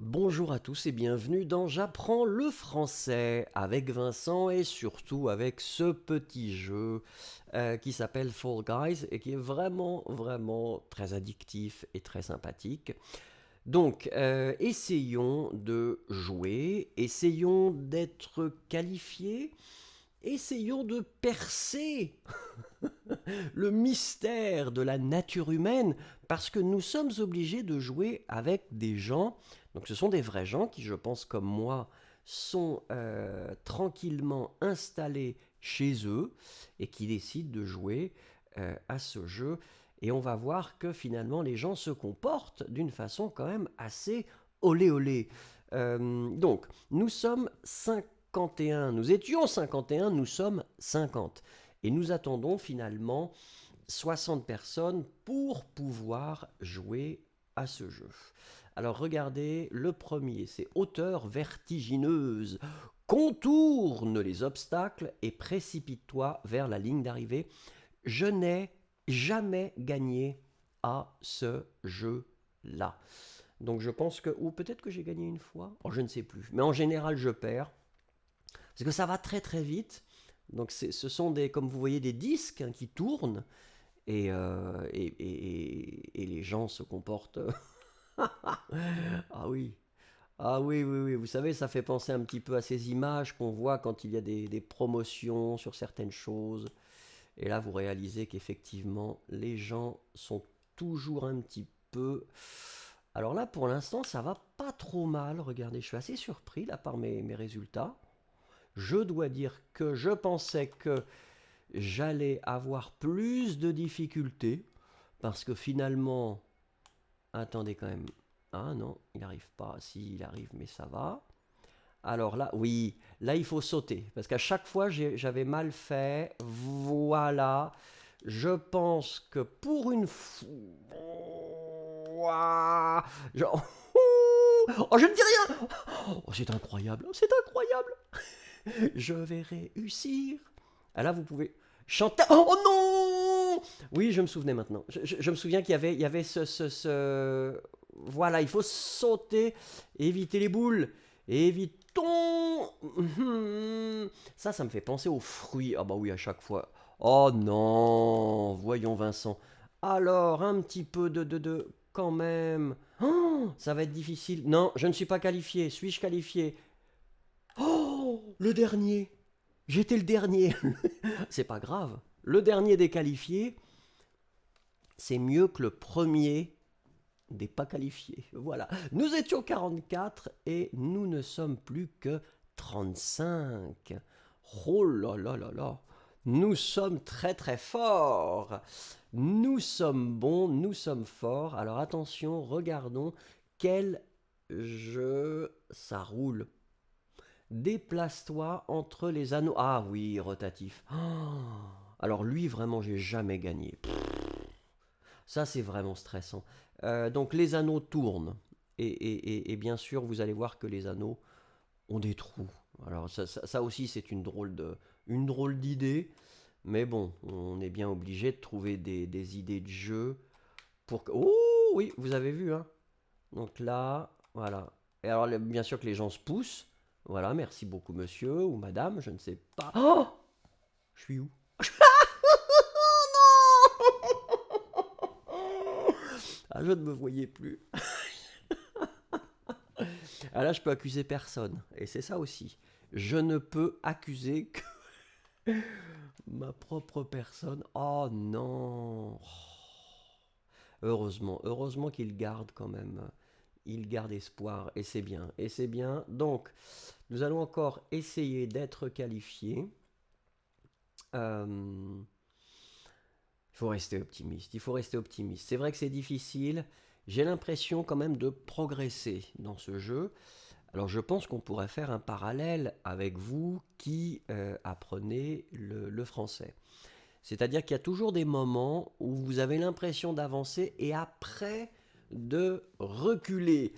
Bonjour à tous et bienvenue dans J'apprends le français avec Vincent et surtout avec ce petit jeu qui s'appelle Fall Guys et qui est vraiment très addictif et très sympathique. Donc essayons de jouer, essayons d'être qualifiés, essayons de percer le mystère de la nature humaine, parce que nous sommes obligés de jouer avec des gens, donc ce sont des vrais gens qui, je pense, comme moi, sont tranquillement installés chez eux et qui décident de jouer à ce jeu. Et on va voir que finalement les gens se comportent d'une façon quand même assez olé olé. Donc, nous sommes 51, nous étions 51, nous sommes 50. Et nous attendons finalement 60 personnes pour pouvoir jouer à ce jeu. Alors regardez, le premier, c'est hauteur vertigineuse. Contourne les obstacles et précipite-toi vers la ligne d'arrivée. Je n'ai jamais gagné à ce jeu-là. Donc je pense que, ou peut-être que j'ai gagné une fois, oh, je ne sais plus. Mais en général, je perds. Parce que ça va très vite. Donc ce sont des, comme vous voyez, des disques qui tournent et les gens se comportent. Ah oui, oui. Vous savez, ça fait penser un petit peu à ces images qu'on voit quand il y a des promotions sur certaines choses. Et là, vous réalisez qu'effectivement, les gens sont toujours un petit peu. Alors là, pour l'instant, ça va pas trop mal. Regardez, je suis assez surpris là par mes résultats. Je dois dire que je pensais que j'allais avoir plus de difficultés parce que finalement, attendez quand même. Ah non, il n'arrive pas. Si, il arrive, mais ça va. Alors là, oui, là il faut sauter parce qu'à chaque fois j'avais mal fait. Voilà. Je pense que pour une fois. Genre. Oh, je ne dis rien. Oh, c'est incroyable. C'est incroyable. Je vais réussir. Ah là, vous pouvez chanter. Oh non. Oui, je me souvenais maintenant. Je me souviens qu'il y avait Voilà, il faut sauter, éviter les boules. Évitons. Ça me fait penser aux fruits. Ah bah oui, à chaque fois. Oh non. Voyons Vincent. Alors, un petit peu de quand même. Oh, ça va être difficile. Non, je ne suis pas qualifié. Suis-je qualifié? Oh, le dernier. J'étais le dernier. C'est pas grave. Le dernier des qualifiés, c'est mieux que le premier des pas qualifiés. Voilà. Nous étions 44 et nous ne sommes plus que 35. Oh là là là là. Nous sommes très forts. Nous sommes bons, nous sommes forts. Alors attention, regardons quel jeu ça roule. Déplace-toi entre les anneaux. Ah oui, rotatif. Oh, alors lui, vraiment, j'ai jamais gagné. Ça, c'est vraiment stressant. Donc les anneaux tournent. Et bien sûr, vous allez voir que les anneaux ont des trous. Alors ça aussi, c'est une drôle d'idée. Mais bon, on est bien obligé de trouver des idées de jeu pour que... Oh oui, vous avez vu, hein. Donc là, voilà. Et alors, bien sûr que les gens se poussent. Voilà, merci beaucoup, monsieur ou madame, je ne sais pas. Oh, je suis où? Ah, je ne me voyais plus. Ah là, je peux accuser personne. Et c'est ça aussi. Je ne peux accuser que ma propre personne. Oh non. Heureusement qu'il garde quand même. Il garde espoir. Et c'est bien. Et c'est bien. Donc, nous allons encore essayer d'être qualifiés. Euh, il faut rester optimiste. Il faut rester optimiste. C'est vrai que c'est difficile. J'ai l'impression quand même de progresser dans ce jeu. Alors je pense qu'on pourrait faire un parallèle avec vous qui apprenez le français. C'est-à-dire qu'il y a toujours des moments où vous avez l'impression d'avancer et après de reculer.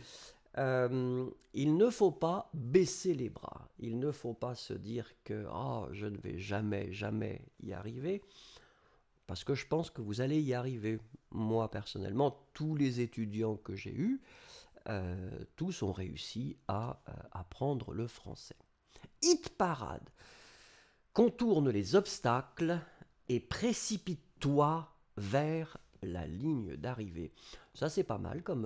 Il ne faut pas baisser les bras. Il ne faut pas se dire que oh, je ne vais jamais y arriver. Parce que je pense que vous allez y arriver. Moi, personnellement, tous les étudiants que j'ai eus, tous ont réussi à apprendre le français. Hit parade. Contourne les obstacles et précipite-toi vers la ligne d'arrivée. Ça, c'est pas mal comme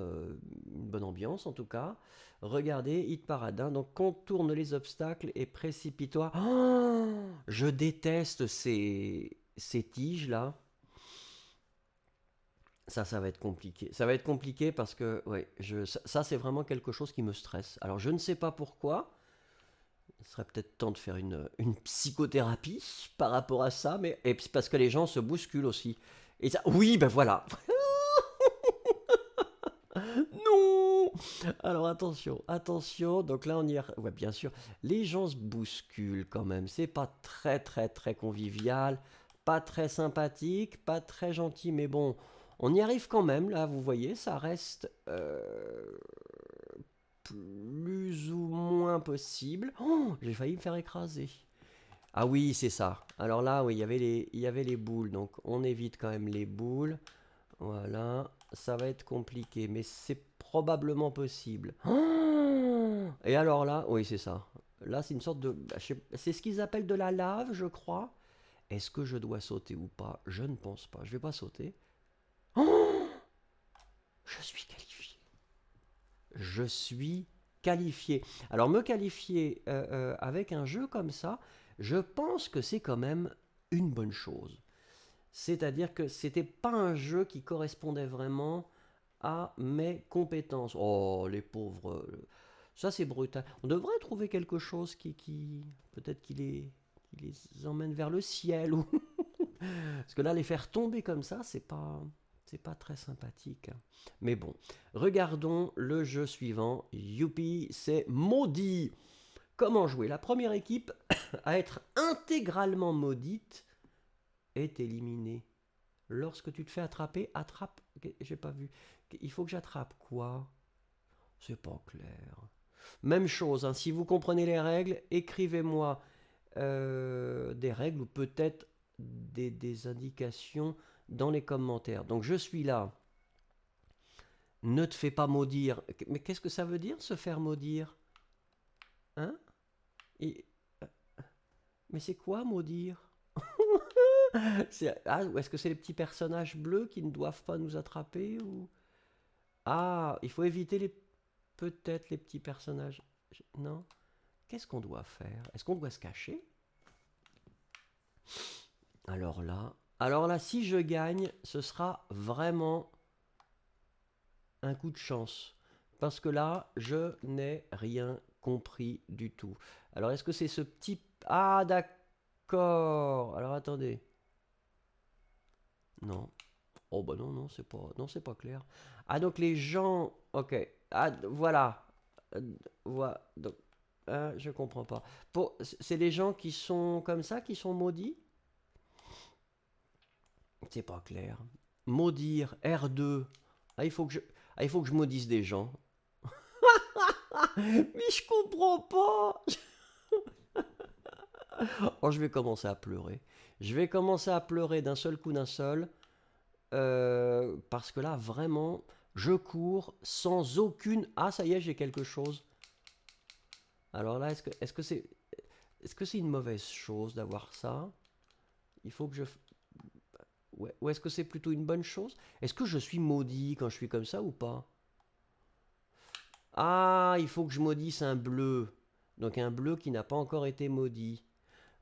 une bonne ambiance en tout cas. Regardez, hit parade. Hein. Donc, contourne les obstacles et précipite-toi. Oh, je déteste ces tiges-là. Ça va être compliqué. Ça va être compliqué parce que ouais, ça, c'est vraiment quelque chose qui me stresse. Alors, je ne sais pas pourquoi. Il serait peut-être temps de faire une psychothérapie par rapport à ça, mais et puis parce que les gens se bousculent aussi. Et ça, oui, ben voilà. Non. Alors attention, attention. Donc là, on y ouais, bien sûr, les gens se bousculent quand même. C'est pas très très très convivial, pas très sympathique, pas très gentil, mais bon, on y arrive quand même. Là, vous voyez, ça reste plus ou moins possible. Oh, j'ai failli me faire écraser. Ah oui, c'est ça. Alors là, oui, il y avait les boules. Donc on évite quand même les boules. Voilà. Ça va être compliqué, mais c'est probablement possible. Oh, et alors là, oui, c'est ça. Là, c'est une sorte de... C'est ce qu'ils appellent de la lave, je crois. Est-ce que je dois sauter ou pas? Je ne pense pas. Je vais pas sauter. Oh, je suis qualifié. Je suis qualifié. Alors me qualifier avec un jeu comme ça, je pense que c'est quand même une bonne chose. C'est-à-dire que c'était pas un jeu qui correspondait vraiment à mes compétences. Oh, les pauvres. Ça, c'est brutal. On devrait trouver quelque chose qui peut-être qui les emmène vers le ciel. Ou... Parce que là, les faire tomber comme ça, c'est pas très sympathique. Mais bon, regardons le jeu suivant. Youpi, c'est maudit. Comment jouer? La première équipe à être intégralement maudite est éliminée. Lorsque tu te fais attraper, attrape. J'ai pas vu. Il faut que j'attrape quoi? C'est pas clair. Même chose, hein, si vous comprenez les règles, écrivez-moi des règles ou peut-être des indications dans les commentaires. Donc je suis là. Ne te fais pas maudire. Mais qu'est-ce que ça veut dire, se faire maudire? Hein? Et, mais c'est quoi maudire? Ah, est-ce que c'est les petits personnages bleus qui ne doivent pas nous attraper ou... Ah, il faut éviter peut-être les petits personnages. Non? Qu'est-ce qu'on doit faire? Est-ce qu'on doit se cacher? Alors là, si je gagne, ce sera vraiment un coup de chance. Parce que là, je n'ai rien compris du tout. Alors, est-ce que c'est ce petit... Ah, d'accord. Alors, attendez. Non. Oh, bah non, non, c'est pas clair. Ah, donc les gens... Ok. Ah, voilà. Voilà. Donc, je comprends pas. C'est les gens qui sont comme ça, qui sont maudits? C'est pas clair. Maudire, R2. Ah, il faut que je maudisse des gens. Mais je comprends pas. Oh, je vais commencer à pleurer. Je vais commencer à pleurer d'un seul coup, d'un seul. Parce que là, vraiment, je cours sans aucune... Ah, ça y est, j'ai quelque chose. Alors là, est-ce que c'est une mauvaise chose d'avoir ça? Il faut que je... Ouais. Ou est-ce que c'est plutôt une bonne chose? Est-ce que je suis maudit quand je suis comme ça ou pas? Ah, il faut que je maudisse un bleu. Donc un bleu qui n'a pas encore été maudit.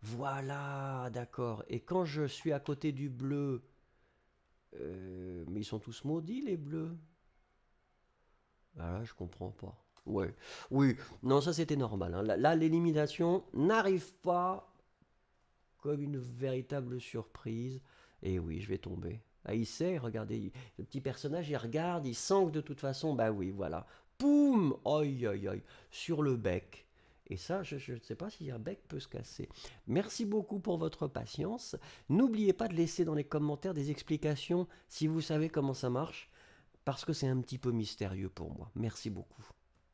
Voilà, d'accord. Et quand je suis à côté du bleu, mais ils sont tous maudits les bleus. Ah là, je comprends pas. Ouais, oui, non, ça c'était normal. Hein. Là, l'élimination n'arrive pas comme une véritable surprise. Et oui, je vais tomber. Ah, il sait, regardez, le petit personnage, il regarde, il sent que de toute façon, bah oui, voilà. Poum! Aïe, aïe, aïe, sur le bec. Et ça, je ne sais pas si un bec peut se casser. Merci beaucoup pour votre patience. N'oubliez pas de laisser dans les commentaires des explications si vous savez comment ça marche, parce que c'est un petit peu mystérieux pour moi. Merci beaucoup.